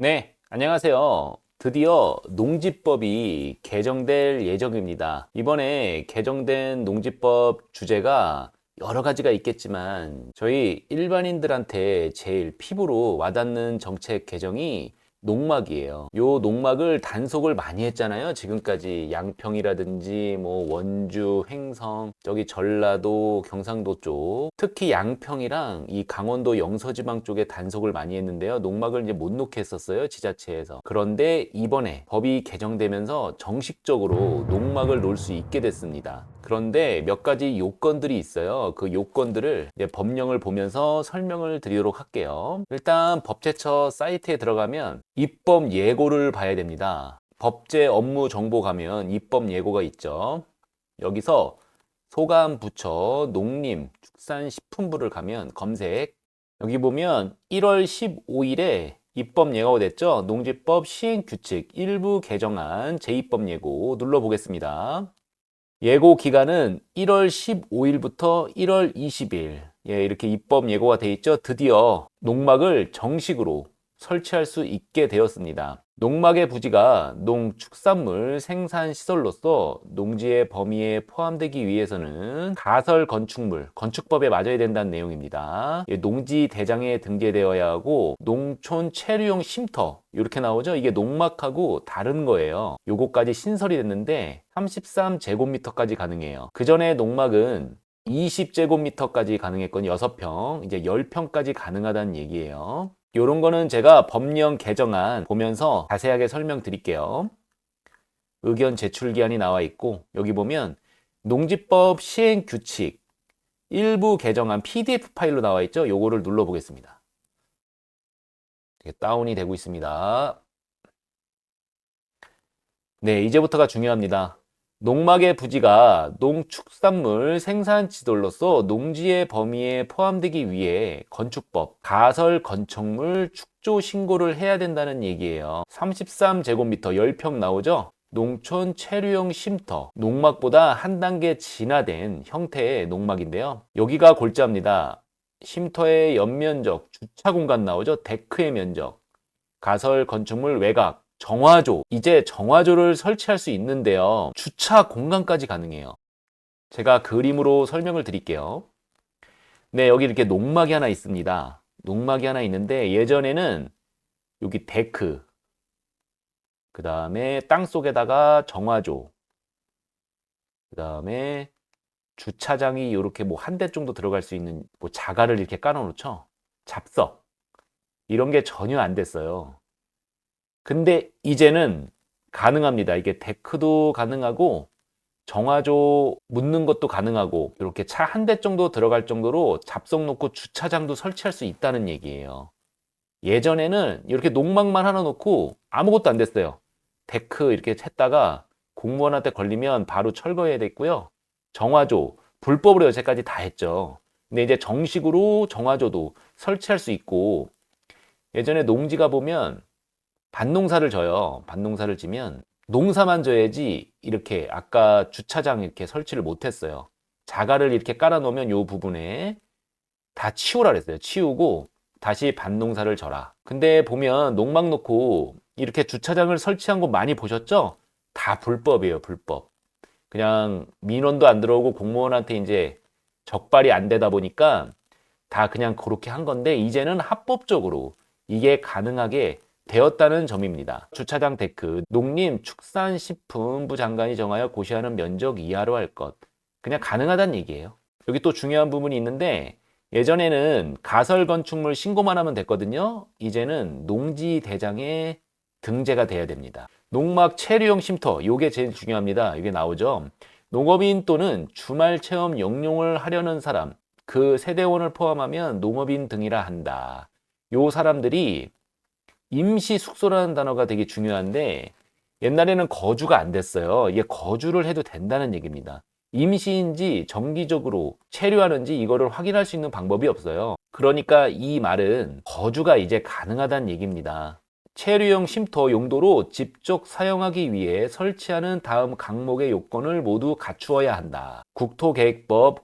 네, 안녕하세요. 드디어 농지법이 개정될 예정입니다. 이번에 개정된 농지법 주제가 여러 가지가 있겠지만 저희 일반인들한테 제일 피부로 와닿는 정책 개정이 농막이에요. 요 농막을 단속을 많이 했잖아요. 지금까지 양평이라든지 뭐 원주, 횡성, 저기 전라도, 경상도 쪽, 특히 양평이랑 이 강원도 영서지방 쪽에 단속을 많이 했는데요. 농막을 이제 못 놓게 했었어요. 지자체에서. 그런데 이번에 법이 개정되면서 정식적으로 농막을 놓을 수 있게 됐습니다. 그런데 몇 가지 요건들이 있어요. 그 요건들을 이제 법령을 보면서 설명을 드리도록 할게요. 일단 법제처 사이트에 들어가면 입법 예고를 봐야 됩니다. 법제 업무 정보 가면 입법 예고가 있죠. 여기서 소감부처 농림축산식품부를 가면 검색. 여기 보면 1월 15일에 입법 예고가 됐죠. 농지법 시행규칙 일부 개정안 재입법 예고 눌러보겠습니다. 예고 기간은 1월 15일부터 1월 20일. 예, 이렇게 입법 예고가 돼 있죠. 드디어 농막을 정식으로 설치할 수 있게 되었습니다. 농막의 부지가 농축산물 생산 시설로서 농지의 범위에 포함되기 위해서는 가설 건축물, 건축법에 맞아야 된다는 내용입니다. 농지 대장에 등재되어야 하고 농촌 체류용 쉼터 이렇게 나오죠. 이게 농막하고 다른 거예요. 요거까지 신설이 됐는데 33제곱미터까지 가능해요. 그 전에 농막은 20제곱미터까지 가능했거든요. 6평, 이제 10평까지 가능하다는 얘기예요. 요런 거는 제가 법령 개정안 보면서 자세하게 설명드릴게요. 의견 제출 기한이 나와 있고 여기 보면 농지법 시행 규칙 일부 개정안 PDF 파일로 나와 있죠. 요거를 눌러 보겠습니다. 다운이 되고 있습니다. 네, 이제부터가 중요합니다. 농막의 부지가 농축산물 생산 지돌로서 농지의 범위에 포함되기 위해 건축법, 가설 건축물 축조 신고를 해야 된다는 얘기예요. 33제곱미터 10평 나오죠? 농촌 체류용 쉼터, 농막보다 한 단계 진화된 형태의 농막인데요. 여기가 골자입니다. 쉼터의 연면적, 주차 공간 나오죠? 데크의 면적, 가설 건축물 외곽, 정화조. 이제 정화조를 설치할 수 있는데요. 주차 공간까지 가능해요. 제가 그림으로 설명을 드릴게요. 네, 여기 이렇게 농막이 하나 있습니다. 농막이 하나 있는데 예전에는 여기 데크, 그 다음에 땅속에다가 정화조, 그 다음에 주차장이 이렇게 뭐 한 대 정도 들어갈 수 있는 뭐 자갈을 이렇게 깔아놓죠. 잡석. 이런 게 전혀 안 됐어요. 근데 이제는 가능합니다. 이게 데크도 가능하고 정화조 묻는 것도 가능하고 이렇게 차 한 대 정도 들어갈 정도로 잡석 놓고 주차장도 설치할 수 있다는 얘기예요. 예전에는 이렇게 농막만 하나 놓고 아무것도 안 됐어요. 데크 이렇게 했다가 공무원한테 걸리면 바로 철거해야 됐고요. 정화조 불법으로 여태까지 다 했죠. 근데 이제 정식으로 정화조도 설치할 수 있고 예전에 농지가 보면 밭농사를 져요. 밭농사를 지면 농사만 져야지 이렇게 아까 주차장 이렇게 설치를 못했어요. 자갈을 이렇게 깔아놓으면 요 부분에 다 치우라 그랬어요. 치우고 다시 밭농사를 져라. 근데 보면 농막 놓고 이렇게 주차장을 설치한 곳 많이 보셨죠? 다 불법이에요. 불법. 그냥 민원도 안 들어오고 공무원한테 이제 적발이 안 되다 보니까 다 그냥 그렇게 한 건데 이제는 합법적으로 이게 가능하게 되었다는 점입니다. 주차장 데크, 농림축산식품부 장관이 정하여 고시하는 면적 이하로 할 것. 그냥 가능하다는 얘기예요. 여기 또 중요한 부분이 있는데 예전에는 가설 건축물 신고만 하면 됐거든요. 이제는 농지 대장에 등재가 돼야 됩니다. 농막 체류용 쉼터, 요게 제일 중요합니다. 이게 나오죠. 농업인 또는 주말 체험 영용을 하려는 사람, 그 세대원을 포함하면 농업인 등이라 한다. 요 사람들이 임시 숙소라는 단어가 되게 중요한데 옛날에는 거주가 안 됐어요. 이게 거주를 해도 된다는 얘기입니다. 임시인지 정기적으로 체류하는지 이거를 확인할 수 있는 방법이 없어요. 그러니까 이 말은 거주가 이제 가능하다는 얘기입니다. 체류용 쉼터 용도로 직접 사용하기 위해 설치하는 다음 항목의 요건을 모두 갖추어야 한다. 국토계획법,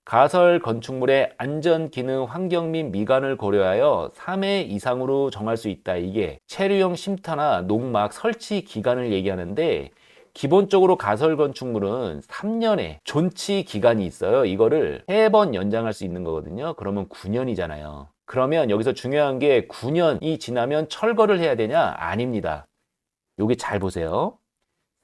가설 건축물의 안전 기능 환경 및 미관을 고려하여 3회 이상으로 정할 수 있다. 이게 체류형 쉼터나 농막 설치 기간을 얘기하는데, 기본적으로 가설 건축물은 3년의 존치 기간이 있어요. 이거를 3번 연장할 수 있는 거거든요. 그러면 9년이잖아요. 그러면 여기서 중요한 게 9년이 지나면 철거를 해야 되냐? 아닙니다. 여기 잘 보세요.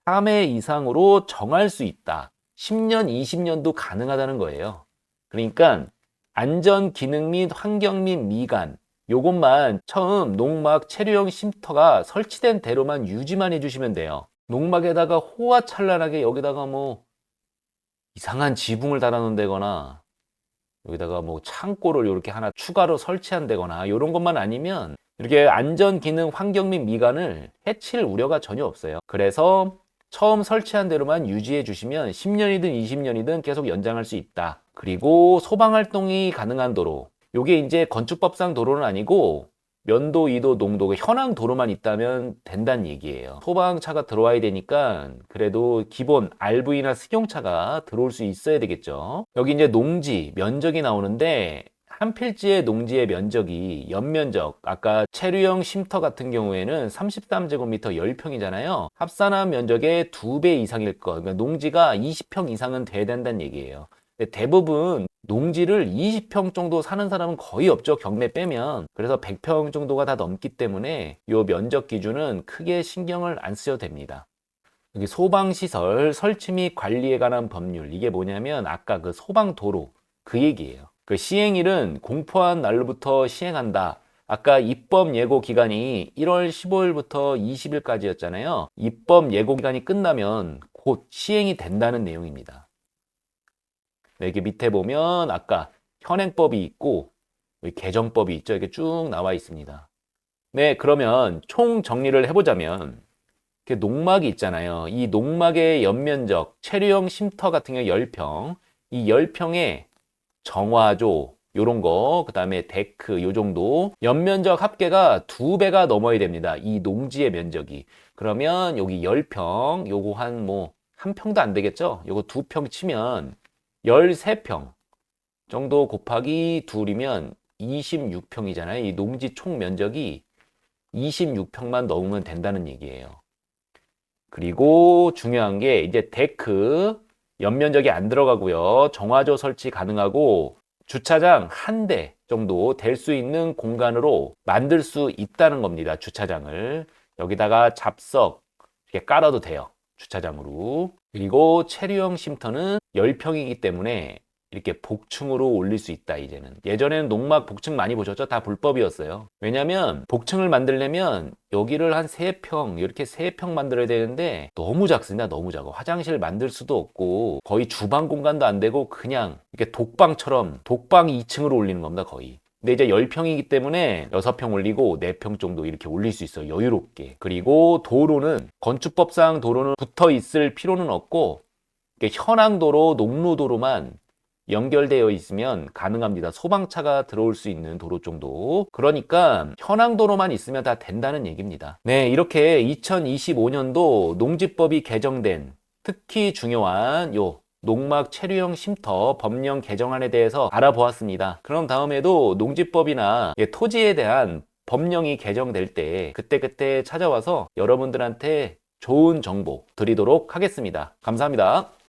3회 이상으로 정할 수 있다. 10년, 20년도 가능하다는 거예요. 그러니까 안전 기능 및 환경 및 미관, 요것만 처음 농막 체류형 쉼터가 설치된 대로만 유지만 해주시면 돼요. 농막에다가 호화찬란하게 여기다가 뭐 이상한 지붕을 달아놓는다거나 여기다가 뭐 창고를 이렇게 하나 추가로 설치한다거나 이런 것만 아니면 이렇게 안전 기능 환경 및 미관을 해칠 우려가 전혀 없어요. 그래서 처음 설치한 대로만 유지해 주시면 10년이든 20년이든 계속 연장할 수 있다. 그리고 소방 활동이 가능한 도로, 요게 이제 건축법상 도로는 아니고 면도, 이도, 농도, 현황 도로만 있다면 된다는 얘기예요. 소방차가 들어와야 되니까 그래도 기본 RV나 승용차가 들어올 수 있어야 되겠죠. 여기 이제 농지 면적이 나오는데, 한 필지의 농지의 면적이 연면적, 아까 체류형 쉼터 같은 경우에는 33제곱미터 10평이잖아요. 합산한 면적의 2배 이상일 거. 그러니까 농지가 20평 이상은 돼야 된다는 얘기예요. 근데 대부분 농지를 20평 정도 사는 사람은 거의 없죠. 경매 빼면. 그래서 100평 정도가 다 넘기 때문에 이 면적 기준은 크게 신경을 안 쓰셔도 됩니다. 여기 소방시설 설치 및 관리에 관한 법률, 이게 뭐냐면 아까 그 소방도로 그 얘기예요. 그 시행일은 공포한 날로부터 시행한다. 아까 입법 예고 기간이 1월 15일부터 20일까지였잖아요. 입법 예고 기간이 끝나면 곧 시행이 된다는 내용입니다. 네, 이렇게 밑에 보면 아까 현행법이 있고 개정법이 있죠. 이렇게 쭉 나와 있습니다. 네, 그러면 총 정리를 해보자면 이렇게 농막이 있잖아요. 이 농막의 연면적, 체류형 쉼터 같은 경우 10평, 이 10평에 정화조 요런 거, 그 다음에 데크 요 정도 연면적 합계가 2배가 넘어야 됩니다. 이 농지의 면적이. 그러면 여기 10평, 요거 한 평도 안 되겠죠? 요거 2평 치면 13평 정도 곱하기 2이면 26평이잖아요. 이 농지 총 면적이 26평만 넘으면 된다는 얘기예요. 그리고 중요한 게 이제 데크 연면적이 안 들어가고요. 정화조 설치 가능하고 주차장 1대 정도 될 수 있는 공간으로 만들 수 있다는 겁니다. 주차장을. 여기다가 잡석 이렇게 깔아도 돼요. 주차장으로. 그리고 체류형 쉼터는 10평이기 때문에 이렇게 복층으로 올릴 수 있다. 이제는. 예전에는 농막 복층 많이 보셨죠? 다 불법이었어요. 왜냐면 복층을 만들려면 여기를 한 3평 이렇게 3평 만들어야 되는데 너무 작습니다. 너무 작아. 화장실 만들 수도 없고 거의 주방 공간도 안 되고 그냥 이렇게 독방처럼 독방 2층으로 올리는 겁니다. 거의. 근데 이제 10평이기 때문에 6평 올리고 4평 정도 이렇게 올릴 수 있어요. 여유롭게. 그리고 도로는 건축법상 도로는 붙어 있을 필요는 없고 현황도로, 농로도로만 연결되어 있으면 가능합니다. 소방차가 들어올 수 있는 도로 정도. 그러니까 현황도로만 있으면 다 된다는 얘기입니다. 네, 이렇게 2025년도 농지법이 개정된 특히 중요한 요 농막 체류형 쉼터 법령 개정안에 대해서 알아보았습니다. 그럼 다음에도 농지법이나 토지에 대한 법령이 개정될 때 그때그때 찾아와서 여러분들한테 좋은 정보 드리도록 하겠습니다. 감사합니다.